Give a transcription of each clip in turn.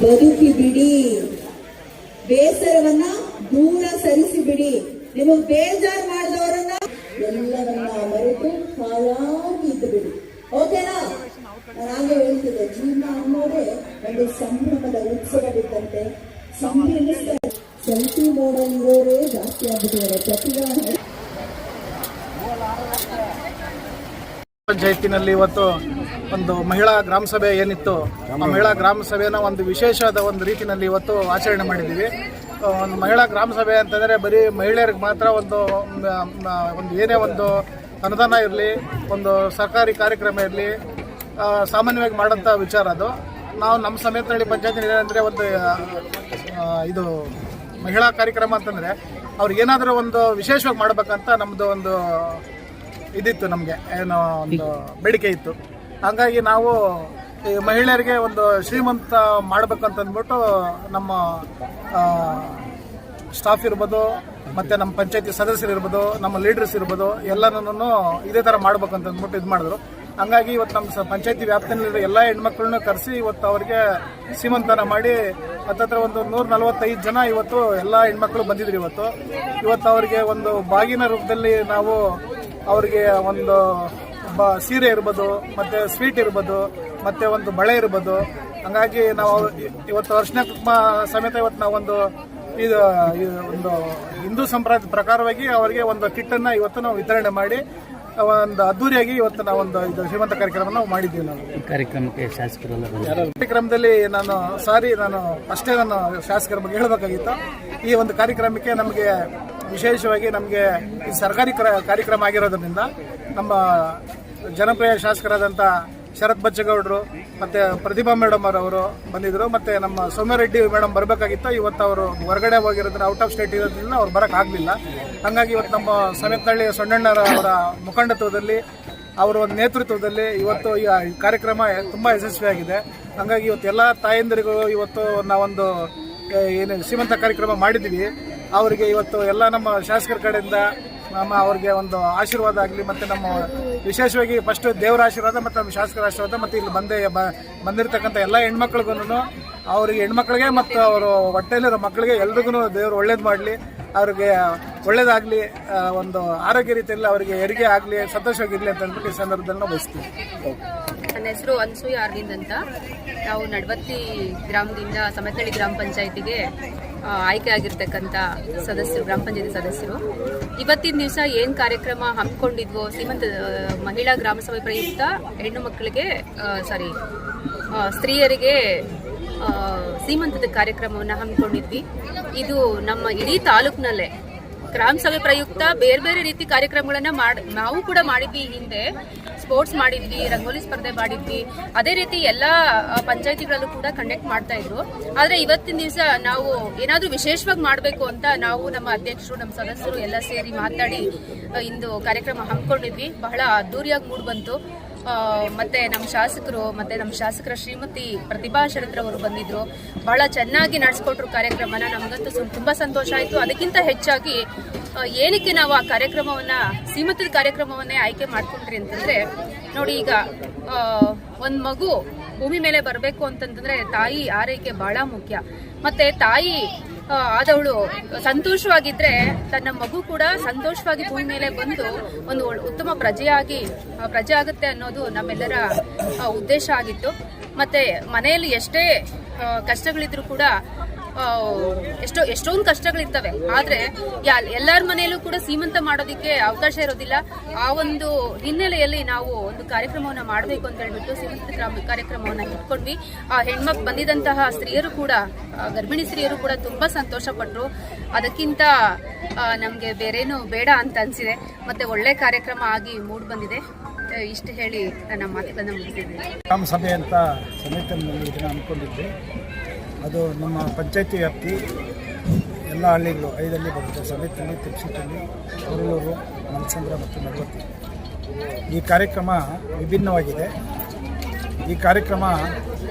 ಬದುಕಿ ಬಿಡಿ, ಬೇಸರವನ್ನ ದೂರ ಸರಿಸಿ ಬಿಡಿ. ನಿಮಗೆ ಬೇಜಾರು ಮಾಡಿದವರನ್ನ ಎಲ್ಲವನ್ನ ಮರೆತು ಹಾಯಾಗಿ ಇದ್ದು ಬಿಡಿ. ಓಕೆನಾ? ನಾನು ಹಾಗೆ ಹೇಳ್ತಿದ್ದೆ, ಜೀವನ ಅನ್ನೋದೇ ಒಂದು ಸಂಭ್ರಮದ ಉತ್ಸವವಿದ್ದಂತೆ. ಸಂಭ್ರಮಿಸ್ತಾರೆ, ಸೆಲ್ಫಿ ಮೋಡಲ್ಲಿರೋರೇ ಜಾಸ್ತಿ ಆಗ್ಬಿಟ್ಟಿದ್ದಾರೆ. ಪ್ರತಿಭಾ ಪಂಚಾಯತಿನಲ್ಲಿ ಇವತ್ತು ಒಂದು ಮಹಿಳಾ ಗ್ರಾಮ ಸಭೆ ಏನಿತ್ತು, ಆ ಮಹಿಳಾ ಗ್ರಾಮ ಸಭೆನ ಒಂದು ವಿಶೇಷವಾದ ಒಂದು ರೀತಿಯಲ್ಲಿ ಇವತ್ತು ಆಚರಣೆ ಮಾಡಿದ್ದೀವಿ. ಒಂದು ಮಹಿಳಾ ಗ್ರಾಮ ಸಭೆ ಅಂತಂದರೆ ಬರೀ ಮಹಿಳೆಯರಿಗೆ ಮಾತ್ರ ಒಂದು ಏನೇ ಒಂದು ಅನುದಾನ ಇರಲಿ, ಒಂದು ಸರ್ಕಾರಿ ಕಾರ್ಯಕ್ರಮ ಇರಲಿ, ಸಾಮಾನ್ಯವಾಗಿ ಮಾಡೋಂಥ ವಿಚಾರ ಅದು. ನಾವು ನಮ್ಮ ಸಮೇತನಹಳ್ಳಿ ಪಂಚಾಯತಿ ಏನಂದರೆ ಒಂದು ಇದು ಮಹಿಳಾ ಕಾರ್ಯಕ್ರಮ ಅಂತಂದರೆ ಅವ್ರಿಗೇನಾದರೂ ಒಂದು ವಿಶೇಷವಾಗಿ ಮಾಡಬೇಕಂತ ನಮ್ಮದು ಒಂದು ಇದಿತ್ತು, ನಮಗೆ ಏನೋ ಒಂದು ಬೇಡಿಕೆ ಇತ್ತು. ಹಾಗಾಗಿ ನಾವು ಈ ಮಹಿಳೆಯರಿಗೆ ಒಂದು ಶ್ರೀಮಂತ ಮಾಡಬೇಕಂತಂದ್ಬಿಟ್ಟು ನಮ್ಮ ಸ್ಟಾಫ್ ಇರ್ಬೋದು, ಮತ್ತು ನಮ್ಮ ಪಂಚಾಯತಿ ಸದಸ್ಯರು ಇರ್ಬೋದು, ನಮ್ಮ ಲೀಡರ್ಸ್ ಇರ್ಬೋದು, ಎಲ್ಲನೂ ಇದೇ ಥರ ಮಾಡ್ಬೇಕಂತಂದ್ಬಿಟ್ಟು ಇದು ಮಾಡಿದ್ರು. ಹಂಗಾಗಿ ಇವತ್ತು ನಮ್ಮ ಪಂಚಾಯತಿ ವ್ಯಾಪ್ತಿಯಲ್ಲಿರೋ ಎಲ್ಲ ಹೆಣ್ಮಕ್ಳನ್ನ ಕರೆಸಿ ಇವತ್ತು ಅವ್ರಿಗೆ ಸೀಮಂತನ ಮಾಡಿ ಹತ್ತತ್ರ ಒಂದು 145 ಜನ ಇವತ್ತು ಎಲ್ಲ ಹೆಣ್ಮಕ್ಳು ಬಂದಿದ್ರು. ಇವತ್ತು ಅವರಿಗೆ ಒಂದು ಬಾಗಿನ ರೂಪದಲ್ಲಿ ನಾವು ಅವರಿಗೆ ಒಂದು ಸೀರೆ ಇರ್ಬೋದು, ಮತ್ತು ಸ್ವೀಟ್ ಇರ್ಬೋದು, ಮತ್ತು ಒಂದು ಬಳೆ ಇರ್ಬೋದು. ಹಂಗಾಗಿ ನಾವು ಇವತ್ತು ಅರ್ಶಿನ ಕುಂಕುಮ ಸಮೇತ ಇವತ್ತು ನಾವೊಂದು ಇದು ಒಂದು ಹಿಂದೂ ಸಂಪ್ರದಾಯದ ಪ್ರಕಾರವಾಗಿ ಅವರಿಗೆ ಒಂದು ಕಿಟ್ಟನ್ನು ಇವತ್ತು ನಾವು ವಿತರಣೆ ಮಾಡಿ ಒಂದು ಅದ್ದೂರಿಯಾಗಿ ಇವತ್ತು ನಾವೊಂದು ಇದು ಶ್ರೀಮಂತ ಕಾರ್ಯಕ್ರಮ ನಾವು ಮಾಡಿದ್ದೀವಿ. ನಾವು ಈ ಕಾರ್ಯಕ್ರಮಕ್ಕೆ ಶಾಸಕರೆಲ್ಲ ಕಾರ್ಯಕ್ರಮದಲ್ಲಿ ನಾನು ಅಷ್ಟೇ ನಾನು ಶಾಸಕರ ಬಗ್ಗೆ ಹೇಳಬೇಕಾಗಿತ್ತು. ಈ ಒಂದು ಕಾರ್ಯಕ್ರಮಕ್ಕೆ ನಮಗೆ ವಿಶೇಷವಾಗಿ ನಮಗೆ ಈ ಸರ್ಕಾರಿ ಕಾರ್ಯಕ್ರಮ ಆಗಿರೋದ್ರಿಂದ ನಮ್ಮ ಜನಪ್ರಿಯ ಶಾಸಕರಾದಂಥ ಶರತ್ ಬಚ್ಚೇಗೌಡರು ಮತ್ತು ಪ್ರತಿಭಾ ಮೇಡಮ್ ಅವರು ಬಂದಿದ್ದರು. ಮತ್ತು ನಮ್ಮ ಸೌಮ್ಯರೆಡ್ಡಿ ಮೇಡಮ್ ಬರಬೇಕಾಗಿತ್ತು. ಇವತ್ತು ಅವರು ಹೊರಗಡೆ ಹೋಗಿರೋದ್ರೆ ಔಟ್ ಆಫ್ ಸ್ಟೇಟ್ ಇರೋದ್ರಿಂದ ಅವ್ರು ಬರೋಕ್ಕಾಗಲಿಲ್ಲ. ಹಾಗಾಗಿ ಇವತ್ತು ನಮ್ಮ ಸಮೇತನಹಳ್ಳಿ ಸೊಣ್ಣಣ್ಣವರ ಮುಖಂಡತ್ವದಲ್ಲಿ, ಅವರ ಒಂದು ನೇತೃತ್ವದಲ್ಲಿ ಇವತ್ತು ಈ ಕಾರ್ಯಕ್ರಮ ತುಂಬ ಯಶಸ್ವಿಯಾಗಿದೆ. ಹಾಗಾಗಿ ಇವತ್ತು ಎಲ್ಲ ತಾಯಂದಿರಿಗೂ ಇವತ್ತು ನಾವೊಂದು ಏನು ಶ್ರೀಮಂತ ಕಾರ್ಯಕ್ರಮ ಮಾಡಿದ್ದೀವಿ. ಅವರಿಗೆ ಇವತ್ತು ಎಲ್ಲ ನಮ್ಮ ಶಾಸಕರ ಕಡೆಯಿಂದ ಅವ್ರಿಗೆ ಒಂದು ಆಶೀರ್ವಾದ ಆಗಲಿ, ಮತ್ತು ನಮ್ಮ ವಿಶೇಷವಾಗಿ ಫಸ್ಟ್ ದೇವರ ಆಶೀರ್ವಾದ ಮತ್ತು ನಮ್ಮ ಶಾಸಕರ ಆಶೀರ್ವಾದ, ಮತ್ತು ಇಲ್ಲಿ ಬಂದಿರತಕ್ಕಂಥ ಎಲ್ಲ ಹೆಣ್ಮಕ್ಳಿಗೂ, ಅವ್ರಿಗೆ ಹೆಣ್ಮಕ್ಳಿಗೆ ಮತ್ತು ಅವರು ಹೊಟ್ಟೆಯಲ್ಲಿರೋ ಮಕ್ಕಳಿಗೆ ಎಲ್ರಿಗೂ ದೇವರು ಒಳ್ಳೇದು ಮಾಡಲಿ, ಅವ್ರಿಗೆ ಒಳ್ಳೇದಾಗಲಿ, ಒಂದು ಆರೋಗ್ಯ ರೀತಿಯಲ್ಲಿ ಅವರಿಗೆ ಹೆರಿಗೆ ಆಗಲಿ, ಸಂತೋಷವಾಗಿರಲಿ ಅಂತ ಅಂದ್ಬಿಟ್ಟು ಈ ಸಂದರ್ಭದಲ್ಲಿ ನಾವು ಬಯಸ್ತೀವಿ. ನನ್ನ ಹೆಸರು ಅನ್ಸೂಯ ಅರವಿಂದ್ ಅಂತ. ನಾವು ನಡವತ್ತಿ ಗ್ರಾಮದಿಂದ ಸಮೇತನಹಳ್ಳಿ ಗ್ರಾಮ ಪಂಚಾಯತಿಗೆ ಆಯ್ಕೆ ಆಗಿರ್ತಕ್ಕಂಥ ಸದಸ್ಯರು, ಗ್ರಾಮ ಪಂಚಾಯತಿ ಸದಸ್ಯರು. ಇವತ್ತಿನ ದಿವಸ ಏನು ಕಾರ್ಯಕ್ರಮ ಹಮ್ಮಿಕೊಂಡಿದ್ವೋ, ಶ್ರೀಮಂತ ಮಹಿಳಾ ಗ್ರಾಮ ಸಭೆ ಪ್ರಯುಕ್ತ ಹೆಣ್ಣು ಮಕ್ಕಳಿಗೆ ಸ್ತ್ರೀಯರಿಗೆ ಸೀಮಂತದ ಕಾರ್ಯಕ್ರಮವನ್ನು ಹಮ್ಮಿಕೊಂಡಿದ್ವಿ. ಇದು ನಮ್ಮ ಇಡೀ ತಾಲೂಕಿನಲ್ಲೇ ಗ್ರಾಮ ಸಭೆ ಪ್ರಯುಕ್ತ ಬೇರೆ ಬೇರೆ ರೀತಿ ಕಾರ್ಯಕ್ರಮಗಳನ್ನ ನಾವು ಕೂಡ ಮಾಡಿದ್ವಿ. ಹಿಂದೆ ಸ್ಪೋರ್ಟ್ಸ್ ಮಾಡಿದ್ವಿ, ರಂಗೋಲಿ ಸ್ಪರ್ಧೆ ಮಾಡಿದ್ವಿ, ಅದೇ ರೀತಿ ಎಲ್ಲ ಪಂಚಾಯತಿಗಳಲ್ಲೂ ಕೂಡ ಕಂಡಕ್ಟ್ ಮಾಡ್ತಾ ಇದ್ರು. ಆದರೆ ಇವತ್ತಿನ ದಿವಸ ನಾವು ಏನಾದರೂ ವಿಶೇಷವಾಗಿ ಮಾಡಬೇಕು ಅಂತ ನಾವು ನಮ್ಮ ಅಧ್ಯಕ್ಷರು, ನಮ್ಮ ಸದಸ್ಯರು ಎಲ್ಲ ಸೇರಿ ಮಾತಾಡಿ ಇಂದು ಕಾರ್ಯಕ್ರಮ ಹಮ್ಮಿಕೊಂಡಿದ್ವಿ. ಬಹಳ ಅದ್ದೂರಿಯಾಗಿ ಮೂಡಿ ಬಂತು. ಮತ್ತೆ ನಮ್ಮ ಶಾಸಕರು ಮತ್ತೆ ನಮ್ಮ ಶಾಸಕರ ಶ್ರೀಮತಿ ಪ್ರತಿಭಾ ಶರತ್ರವರು ಬಂದಿದ್ರು. ಬಹಳ ಚೆನ್ನಾಗಿ ನಡೆಸ್ಕೊಟ್ರು ಕಾರ್ಯಕ್ರಮನ. ನಮಗಂತೂ ತುಂಬಾ ಸಂತೋಷ ಆಯಿತು. ಅದಕ್ಕಿಂತ ಹೆಚ್ಚಾಗಿ ಏನಕ್ಕೆ ನಾವು ಆ ಕಾರ್ಯಕ್ರಮವನ್ನ, ಸೀಮಿತದ ಕಾರ್ಯಕ್ರಮವನ್ನೇ ಆಯ್ಕೆ ಮಾಡ್ಕೊಂಡ್ರಿ ಅಂತಂದ್ರೆ, ನೋಡಿ ಈಗ ಒಂದು ಮಗು ಭೂಮಿ ಮೇಲೆ ಬರಬೇಕು ಅಂತಂತಂದ್ರೆ ತಾಯಿ ಆರೈಕೆ ಬಹಳ ಮುಖ್ಯ. ಮತ್ತೆ ತಾಯಿ ಆದವಳು ಸಂತೋಷವಾಗಿದ್ರೆ ತನ್ನ ಮಗು ಕೂಡ ಸಂತೋಷವಾಗಿ ಭೂಮಿ ಮೇಲೆ ಬಂದು ಒಂದು ಉತ್ತಮ ಪ್ರಜೆ ಆಗುತ್ತೆ ಅನ್ನೋದು ನಮ್ಮೆಲ್ಲರ ಉದ್ದೇಶ ಆಗಿತ್ತು. ಮತ್ತೆ ಮನೆಯಲ್ಲಿ ಎಷ್ಟೇ ಕಷ್ಟಗಳಿದ್ರು ಕೂಡ ಎಷ್ಟೊಂದು ಕಷ್ಟಗಳಿರ್ತವೆ. ಆದ್ರೆ ಎಲ್ಲರ ಮನೆಯಲ್ಲೂ ಕೂಡ ಸೀಮಂತ ಮಾಡೋದಕ್ಕೆ ಅವಕಾಶ ಇರೋದಿಲ್ಲ. ಆ ಒಂದು ಹಿನ್ನೆಲೆಯಲ್ಲಿ ನಾವು ಒಂದು ಕಾರ್ಯಕ್ರಮವನ್ನ ಮಾಡಬೇಕು ಅಂತ ಹೇಳ್ಬಿಟ್ಟು ಸೀಮಂತ ಕಾರ್ಯಕ್ರಮವನ್ನ ಇಟ್ಕೊಂಡ್ವಿ. ಆ ಹೆಣ್ಮಕ್ ಬಂದಿದಂತಹ ಸ್ತ್ರೀಯರು ಕೂಡ, ಗರ್ಭಿಣಿ ಸ್ತ್ರೀಯರು ಕೂಡ ತುಂಬಾ ಸಂತೋಷ ಪಟ್ರು. ಅದಕ್ಕಿಂತ ನಮ್ಗೆ ಬೇರೇನು ಬೇಡ ಅಂತ ಅನ್ಸಿದೆ. ಮತ್ತೆ ಒಳ್ಳೆ ಕಾರ್ಯಕ್ರಮ ಆಗಿ ಮೂಡ್ ಬಂದಿದೆ. ಇಷ್ಟು ಹೇಳಿ ನನ್ನ ಮಾತುಗಳನ್ನ ಮುಗಿಸಿದ್ದೀನಿ. ಗ್ರಾಮ ಸಭೆ ಅಂತ ಸಮಿತಿಯಲ್ಲಿ ಇದನ್ನು ಅಂದ್ಕೊಂಡಿದ್ವಿ. ಅದು ನಮ್ಮ ಪಂಚಾಯತಿ ವ್ಯಾಪ್ತಿ ಎಲ್ಲ ಹಳ್ಳಿಗಳು 5 ಬರುತ್ತೆ. ಸಮೇತನಹಳ್ಳಿ, ತಿಪ್ಸಿಟಳ್ಳಿ, ಕೊರಲೂರು, ಮಲ್ಸಂದ್ರ ಮತ್ತು ನಡವತ್ತಿ. ಈ ಕಾರ್ಯಕ್ರಮ ವಿಭಿನ್ನವಾಗಿದೆ. ಈ ಕಾರ್ಯಕ್ರಮ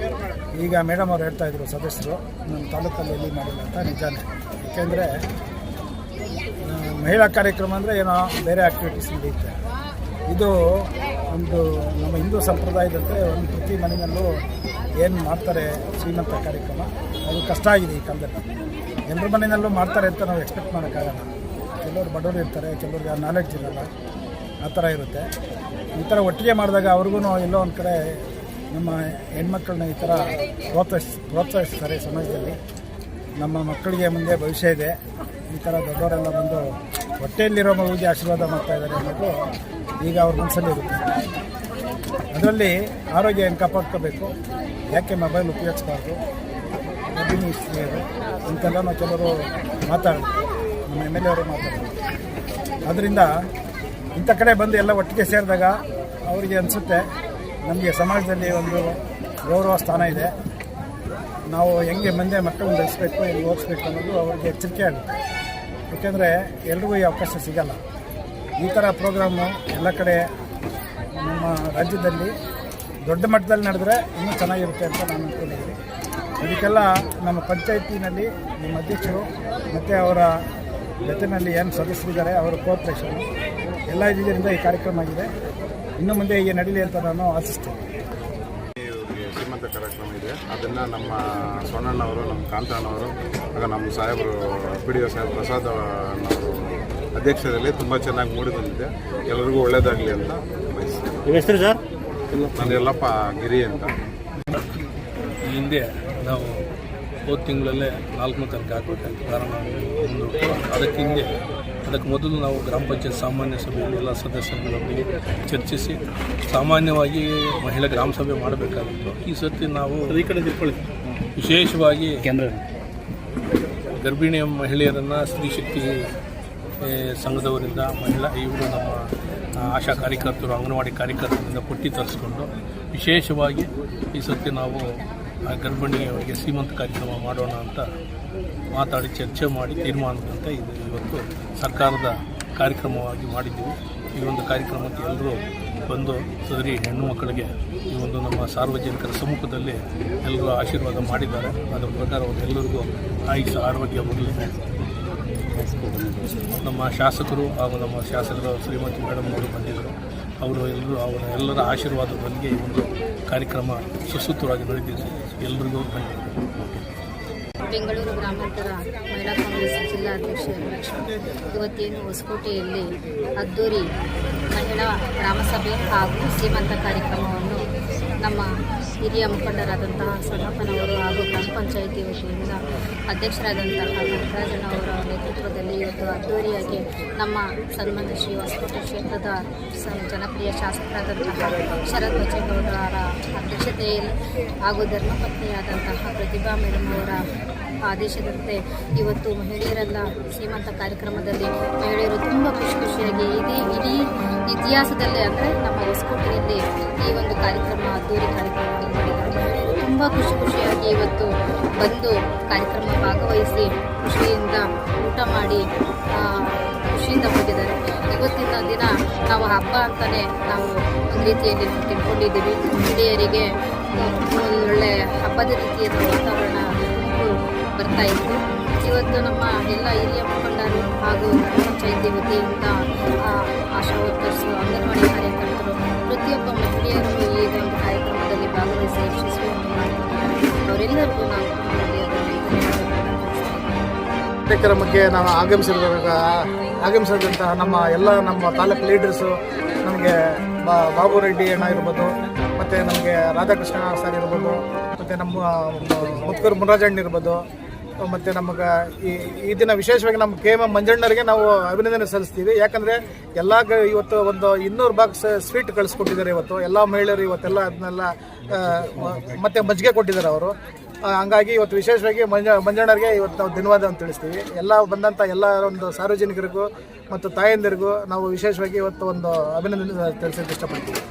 ಈಗ ಮೇಡಮ್ ಅವರು ಹೇಳ್ತಾಯಿದ್ರು ಸದಸ್ಯರು, ನಮ್ಮ ತಾಲೂಕಲ್ಲಿ ಎಲ್ಲಿ ಮಾಡಿಲ್ಲ ಅಂತ. ನಿಜಾನೇ. ಏಕೆಂದರೆ ಮಹಿಳಾ ಕಾರ್ಯಕ್ರಮ ಅಂದರೆ ಏನೋ ಬೇರೆ ಆ್ಯಕ್ಟಿವಿಟೀಸ್ ನಡೆಯುತ್ತೆ. ಇದು ಒಂದು ನಮ್ಮ ಹಿಂದೂ ಸಂಪ್ರದಾಯದಂತೆ ಒಂದು ಪ್ರತಿ ಮನೆಯಲ್ಲೂ ಏನು ಮಾಡ್ತಾರೆ ಶ್ರೀಮಂತ ಕಾರ್ಯಕ್ರಮ, ಅದು ಕಷ್ಟ ಆಗಿದೆ ಈ ಕಾಲದಲ್ಲಿ. ಎಲ್ಲರ ಮನೆಯಲ್ಲೂ ಮಾಡ್ತಾರೆ ಅಂತ ನಾವು ಎಕ್ಸ್ಪೆಕ್ಟ್ ಮಾಡೋಕ್ಕಾಗಲ್ಲ. ಕೆಲವರು ಬಡವರು ಇರ್ತಾರೆ, ಕೆಲವ್ರಿಗೆ ನಾಲೆಡ್ಜ್ ಇರಲ್ಲ, ಆ ಥರ ಇರುತ್ತೆ. ಈ ಥರ ಒಟ್ಟಿಗೆ ಮಾಡಿದಾಗ ಅವ್ರಿಗೂ ಎಲ್ಲೋ ಒಂದು ಕಡೆ ನಮ್ಮ ಹೆಣ್ಮಕ್ಳನ್ನ ಈ ಥರ ಪ್ರೋತ್ಸಾಹಿಸ್ತಾರೆ ಸಮಾಜದಲ್ಲಿ. ನಮ್ಮ ಮಕ್ಕಳಿಗೆ ಮುಂದೆ ಭವಿಷ್ಯ ಇದೆ, ಈ ಥರ ದೊಡ್ಡವರೆಲ್ಲ ಬಂದು ಹೊಟ್ಟೆಯಲ್ಲಿರೋ ಮಗುವಿಗೆ ಆಶೀರ್ವಾದ ಮಾಡ್ತಾಯಿದ್ದಾರೆ ಅನ್ನೋದು ಈಗ ಅವ್ರ ಮನಸ್ಸಲ್ಲಿ ಇರುತ್ತೆ. ಅದರಲ್ಲಿ ಆರೋಗ್ಯ ಹೆಂಗೆ ಕಾಪಾಡ್ಕೋಬೇಕು, ಯಾಕೆ ಮೊಬೈಲ್ ಉಪಯೋಗಿಸ್ಬಾರ್ದು, ಗರ್ಭಿಣಿ ಸ್ತ್ರೀಯರು ಇಂಥೆಲ್ಲ ಕೆಲವರು ಮಾತಾಡ್ತಾರೆ, ನಮ್ಮ MLA ಅವರು ಮಾತಾಡ್ತಾರೆ. ಆದ್ದರಿಂದ ಇಂಥ ಕಡೆ ಬಂದು ಎಲ್ಲ ಒಟ್ಟಿಗೆ ಸೇರಿದಾಗ ಅವರಿಗೆ ಅನಿಸುತ್ತೆ ನಮಗೆ ಸಮಾಜದಲ್ಲಿ ಒಂದು ಗೌರವ ಸ್ಥಾನ ಇದೆ, ನಾವು ಹೆಂಗೆ ಮುಂದೆ ಮಕ್ಕಳನ್ನ ಬೆಳೆಸಬೇಕು, ಹೆಂಗೆ ಓದಿಸ್ಬೇಕು ಅನ್ನೋದು ಅವ್ರಿಗೆ ಎಚ್ಚರಿಕೆ ಆಗುತ್ತೆ. ಯಾಕೆಂದರೆ ಎಲ್ರಿಗೂ ಈ ಅವಕಾಶ ಸಿಗಲ್ಲ. ಈ ಥರ ಪ್ರೋಗ್ರಾಮು ಎಲ್ಲ ಕಡೆ ನಮ್ಮ ರಾಜ್ಯದಲ್ಲಿ ದೊಡ್ಡ ಮಟ್ಟದಲ್ಲಿ ನಡೆದ್ರೆ ಇನ್ನೂ ಚೆನ್ನಾಗಿರುತ್ತೆ ಅಂತ ನಾನು ಅಂದ್ಕೊಂಡಿದ್ದೀನಿ. ಅದಕ್ಕೆಲ್ಲ ನಮ್ಮ ಪಂಚಾಯತಿನಲ್ಲಿ ನಮ್ಮ ಅಧ್ಯಕ್ಷರು ಮತ್ತು ಅವರ ಜೊತೆಯಲ್ಲಿ ಏನು ಸದಸ್ಯರಿದ್ದಾರೆ ಅವರ ಕೋಆಪ್ರೇಷನ್ನು ಎಲ್ಲ ಇದರಿಂದ ಈ ಕಾರ್ಯಕ್ರಮ ಆಗಿದೆ. ಇನ್ನು ಮುಂದೆ ಹೀಗೆ ನಡೀಲಿ ಅಂತ ನಾನು ಆಶಿಸ್ತೇನೆ. ಶ್ರೀಮಂತ ಕಾರ್ಯಕ್ರಮ ಇದೆ, ಅದನ್ನು ನಮ್ಮ ಸೋನಣ್ಣವರು, ನಮ್ಮ ಕಾಂತಣ್ಣವರು, ಆಗ ನಮ್ಮ ಸಾಹೇಬರು PDO ಸಾಹೇಬ್ ಪ್ರಸಾದ್ ಅವರು ಅಧ್ಯಕ್ಷತೆಯಲ್ಲಿ ತುಂಬ ಚೆನ್ನಾಗಿ ಮೂಡಿ ಬಂದಿದೆ. ಎಲ್ಲರಿಗೂ ಒಳ್ಳೆಯದಾಗಲಿ ಅಂತ ಬಯಸ್ತೀನಿ. ನಿಮ್ಮ ಹೆಸರು ಸರ್? ನಾನು ಯಲ್ಲಪ್ಪ ಗಿರಿ ಅಂತ. ಈ ಹಿಂದೆ ನಾವು ಹೋದ ತಿಂಗಳಲ್ಲೇ 4ನೇ ತಾರೀಕು ಹಾಕಬೇಕಂತ ಕಾರಣ ಅದಕ್ಕೆ ಮೊದಲು ನಾವು ಗ್ರಾಮ ಪಂಚಾಯತ್ ಸಾಮಾನ್ಯ ಸಭೆಯಲ್ಲಿ ಎಲ್ಲ ಸದಸ್ಯರುಗಳೊಂದಿಗೆ ಚರ್ಚಿಸಿ ಸಾಮಾನ್ಯವಾಗಿ ಮಹಿಳಾ ಗ್ರಾಮ ಸಭೆ ಮಾಡಬೇಕಾಗಿತ್ತು. ಈ ಸರ್ತಿ ನಾವು ವಿಶೇಷವಾಗಿ ಗರ್ಭಿಣಿ ಮಹಿಳೆಯರನ್ನು ಸ್ತ್ರೀ ಶಕ್ತಿ ಸಂಘದವರಿಂದ ಇವರು ನಮ್ಮ ಆಶಾ ಕಾರ್ಯಕರ್ತರು, ಅಂಗನವಾಡಿ ಕಾರ್ಯಕರ್ತರಿಂದ ಪಟ್ಟಿ ತರಿಸ್ಕೊಂಡು ವಿಶೇಷವಾಗಿ ಈ ಸರ್ತಿ ನಾವು ಗರ್ಭಿಣಿಯವರಿಗೆ ಶ್ರೀಮಂತ ಕಾರ್ಯಕ್ರಮ ಮಾಡೋಣ ಅಂತ ಮಾತಾಡಿ ಚರ್ಚೆ ಮಾಡಿ ತೀರ್ಮಾನದಂತೆ ಇದು ಇವತ್ತು ಸರ್ಕಾರದ ಕಾರ್ಯಕ್ರಮವಾಗಿ ಮಾಡಿದ್ದೀವಿ. ಈ ಒಂದು ಕಾರ್ಯಕ್ರಮಕ್ಕೆ ಎಲ್ಲರೂ ಬಂದು ಸದರಿ ಹೆಣ್ಣು ಮಕ್ಕಳಿಗೆ ಈ ಒಂದು ನಮ್ಮ ಸಾರ್ವಜನಿಕರ ಸಮ್ಮುಖದಲ್ಲಿ ಎಲ್ಲರೂ ಆಶೀರ್ವಾದ ಮಾಡಿದ್ದಾರೆ. ಅದರ ಪ್ರಕಾರ ಎಲ್ಲರಿಗೂ ಆಯುಷ ಆರೋಗ್ಯ ಬರಲಿ. ನಮ್ಮ ಶಾಸಕರು ಹಾಗೂ ನಮ್ಮ ಶಾಸಕರು ಶ್ರೀಮತಿ ಮೇಡಮ್ ಅವರು ಬಂದಿದ್ದರು. ಅವರು ಎಲ್ಲರ ಆಶೀರ್ವಾದದೊಂದಿಗೆ ಈ ಒಂದು ಕಾರ್ಯಕ್ರಮ ಸುಸೂತ್ರವಾಗಿ ನಡೆದಿದೆ. ಎಲ್ಲರಿಗೂ ಬೆಂಗಳೂರು ಗ್ರಾಮಾಂತರ ಮಹಿಳಾ ಕಾಂಗ್ರೆಸ್ ಜಿಲ್ಲಾ ಅಧ್ಯಕ್ಷರು ಇವತ್ತೇನು ಹೊಸಕೋಟೆಯಲ್ಲಿ ಅದ್ದೂರಿ ಮಹಿಳಾ ಗ್ರಾಮಸಭೆ ಹಾಗೂ ಶ್ರೀಮಂತ ಕಾರ್ಯಕ್ರಮವನ್ನು ನಮ್ಮ ಹಿರಿಯ ಮುಖಂಡರಾದಂತಹ ಸಣ್ಣಪ್ಪನವರು ಹಾಗೂ ಗ್ರಾಮ ಪಂಚಾಯಿತಿ ವತಿಯಿಂದ ಅಧ್ಯಕ್ಷರಾದಂತಹ ನಟರಾಜನವರ ನೇತೃತ್ವದಲ್ಲಿ ಇವತ್ತು ಅದ್ದೂರಿಯಾಗಿ ನಮ್ಮ ಸನ್ಮಾನ್ಯ ಶ್ರೀ ಹೊಸಕೋಟೆ ಕ್ಷೇತ್ರದ ಜನಪ್ರಿಯ ಶಾಸಕರಾದಂತಹ ಶರತ್ ಬಚ್ಚೇಗೌಡರ ಅಧ್ಯಕ್ಷತೆಯಲ್ಲಿ ಹಾಗೂ ಧರ್ಮಪತ್ನಿಯಾದಂತಹ ಪ್ರತಿಭಾ ಮೇಡಮ್ ಅವರ ಆದೇಶದಂತೆ ಇವತ್ತು ಮಹಿಳೆಯರೆಲ್ಲ ಶ್ರೀಮಂತ ಕಾರ್ಯಕ್ರಮದಲ್ಲಿ ಮಹಿಳೆಯರು ತುಂಬ ಖುಷಿಯಾಗಿ ಇಡೀ ಇತಿಹಾಸದಲ್ಲೇ ಅಂದರೆ ನಮ್ಮ ಹೊಸಕೋಟೆಯಲ್ಲಿ ಈ ಒಂದು ಕಾರ್ಯಕ್ರಮ ಅದ್ದೂರಿ ಕಾರ್ಯಕ್ರಮವನ್ನು ಮಾಡಿದ್ದಾರೆ. ಮಹಿಳೆಯರು ತುಂಬ ಖುಷಿಯಾಗಿ ಇವತ್ತು ಬಂದು ಕಾರ್ಯಕ್ರಮ ಭಾಗವಹಿಸಿ ಖುಷಿಯಿಂದ ಊಟ ಮಾಡಿ ಖುಷಿಯಿಂದ ಹೋಗಿದ್ದಾರೆ. ಇವತ್ತಿನ ದಿನ ನಾವು ಹಬ್ಬ ಅಂತಲೇ ನಾವು ಒಂದು ರೀತಿಯಲ್ಲಿ ತಿಳ್ಕೊಂಡಿದ್ದೀವಿ. ಮಹಿಳೆಯರಿಗೆ ಒಳ್ಳೆ ಹಬ್ಬದ ರೀತಿಯಾದ ವಾತಾವರಣ ಬರ್ತಾ ಇತ್ತು. ಇವತ್ತು ನಮ್ಮ ಎಲ್ಲ ಹಿರಿಯ ಮುಖಂಡರು ಹಾಗೂ ಪಂಚಾಯಿತಿ ವತಿಯಿಂದ ಆಶಾ ವರ್ಕರ್ಸು, ಅಂಗನವಾಡಿ ಕಾರ್ಯಕರ್ತರು, ಪ್ರತಿಯೊಬ್ಬ ಮಹಿಳೆಯರು ಈ ಒಂದು ಕಾರ್ಯಕ್ರಮದಲ್ಲಿ ಭಾಗವಹಿಸಿ ಯಶಸ್ವಿಯನ್ನು ಮಾಡಿದ್ದಾರೆ. ಅವರೆಲ್ಲರಿಗೂ ನಾವು ಕಾರ್ಯಕ್ರಮಕ್ಕೆ ನಾವು ಆಗಮಿಸಿದಂತಹ ನಮ್ಮ ತಾಲೂಕು ಲೀಡರ್ಸು, ನಮಗೆ ಬಾಬು ರೆಡ್ಡಿ ಅಣ್ಣ ಇರ್ಬೋದು, ಮತ್ತು ನಮಗೆ ರಾಧಾಕೃಷ್ಣ ಸರ್ ಇರ್ಬೋದು, ಮತ್ತು ನಮ್ಮ ಮುತ್ಕೂರು ಮುನರಾಜಣ್ಣ ಇರ್ಬೋದು, ಮತ್ತು ನಮಗೆ ಈ ದಿನ ವಿಶೇಷವಾಗಿ ನಮ್ಮ KM ಮಂಜಣ್ಣರಿಗೆ ನಾವು ಅಭಿನಂದನೆ ಸಲ್ಲಿಸ್ತೀವಿ. ಯಾಕಂದರೆ ಇವತ್ತು ಒಂದು 200 ಬಾಕ್ಸ್ ಸ್ವೀಟ್ ಕಳಿಸ್ಕೊಟ್ಟಿದ್ದಾರೆ. ಇವತ್ತು ಎಲ್ಲ ಮಹಿಳೆಯರು ಇವತ್ತೆಲ್ಲ ಅದನ್ನೆಲ್ಲ ಮತ್ತು ಮಜ್ಜಿಗೆ ಕೊಟ್ಟಿದ್ದಾರೆ ಅವರು. ಹಂಗಾಗಿ ಇವತ್ತು ವಿಶೇಷವಾಗಿ ಮಂಜಣ್ಣರಿಗೆ ಇವತ್ತು ನಾವು ಧನ್ಯವಾದ ಅಂತ ತಿಳಿಸ್ತೀವಿ. ಎಲ್ಲ ಬಂದಂಥ ಎಲ್ಲ ಒಂದು ಸಾರ್ವಜನಿಕರಿಗೂ ಮತ್ತು ತಾಯಂದಿರಿಗೂ ನಾವು ವಿಶೇಷವಾಗಿ ಇವತ್ತು ಒಂದು ಅಭಿನಂದನೆ ತಿಳಿಸೋಕ್ಕೆ ಇಷ್ಟಪಡ್ತೀವಿ.